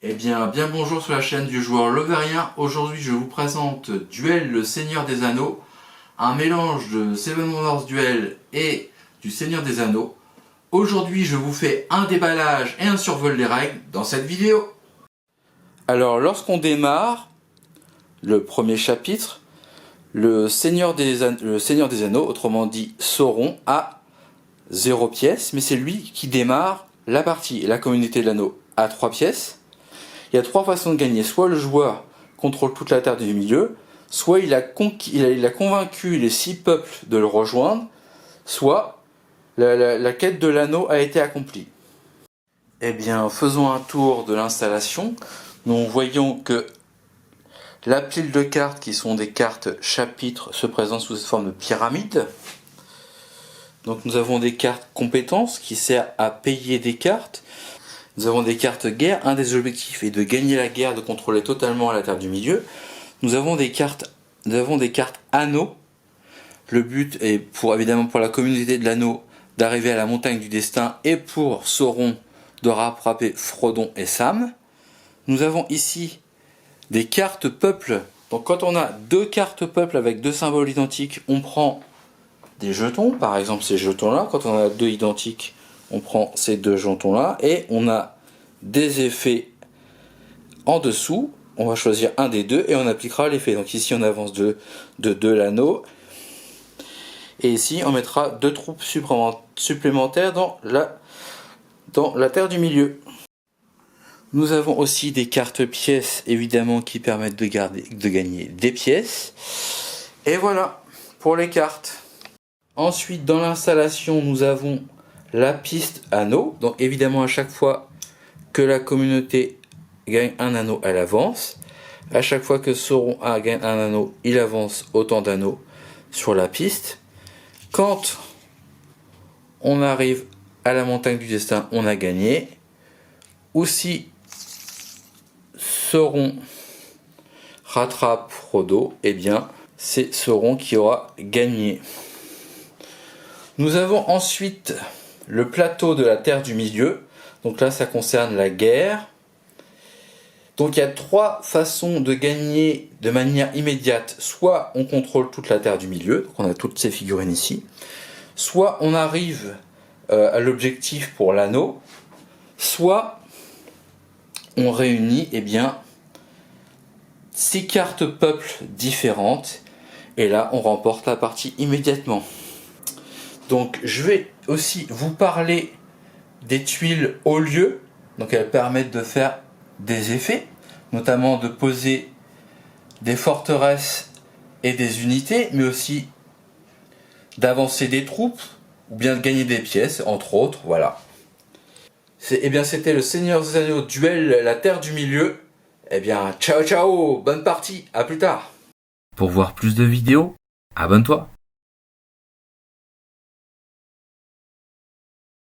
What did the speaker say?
Bien bonjour sur la chaîne du joueur Loverien. Aujourd'hui je vous présente Duel le Seigneur des Anneaux, un mélange de Seven Wonders Duel et du Seigneur des Anneaux. Aujourd'hui je vous fais un déballage et un survol des règles dans cette vidéo. Alors lorsqu'on démarre le premier chapitre, le Seigneur des Anneaux, autrement dit Sauron, a 0 pièce, mais c'est lui qui démarre la partie. La communauté de l'anneau a 3 pièces. Il y a 3 façons de gagner. Soit le joueur contrôle toute la terre du milieu, soit il a convaincu les 6 peuples de le rejoindre, soit la quête de l'anneau a été accomplie. Faisons un tour de l'installation. Nous voyons que la pile de cartes, qui sont des cartes chapitres, se présente sous cette forme de pyramide. Donc nous avons des cartes compétences qui servent à payer des cartes. Nous avons des cartes guerre. Un des objectifs est de gagner la guerre, de contrôler totalement la terre du milieu. Nous avons des cartes anneaux. Le but est évidemment pour la communauté de l'anneau d'arriver à la montagne du destin et pour Sauron de rattraper Frodon et Sam. Nous avons ici des cartes peuples. Donc quand on a 2 cartes peuples avec 2 symboles identiques, on prend des jetons, par exemple ces jetons-là. Quand on en a 2 identiques, on prend ces 2 jetons-là et on a des effets en dessous. On va choisir un des 2 et on appliquera l'effet. Donc ici on avance de 2 l'anneau. Et ici on mettra 2 troupes supplémentaires dans la terre du milieu. Nous avons aussi des cartes pièces évidemment qui permettent de gagner des pièces. Et voilà pour les cartes. Ensuite dans l'installation nous avons la piste anneau. Donc évidemment à chaque fois que la communauté gagne un anneau, elle avance. À chaque fois que Sauron gagne un anneau, il avance autant d'anneaux sur la piste. Quand on arrive à la montagne du destin, on a gagné. Ou si Sauron rattrape Frodo, c'est Sauron qui aura gagné. Nous avons ensuite le plateau de la terre du milieu. Donc là ça concerne la guerre. Donc il y a 3 façons de gagner de manière immédiate. Soit on contrôle toute la terre du milieu, donc on a toutes ces figurines ici. Soit on arrive à l'objectif pour l'anneau. Soit on réunit 6 cartes peuples différentes. Et là on remporte la partie immédiatement. Donc je vais aussi vous parler des tuiles haut lieu. Donc elles permettent de faire des effets, notamment de poser des forteresses et des unités, mais aussi d'avancer des troupes, ou bien de gagner des pièces, entre autres, voilà. C'était le Seigneur des Anneaux Duel la Terre du Milieu. Ciao ciao, bonne partie, à plus tard. Pour voir plus de vidéos, abonne-toi.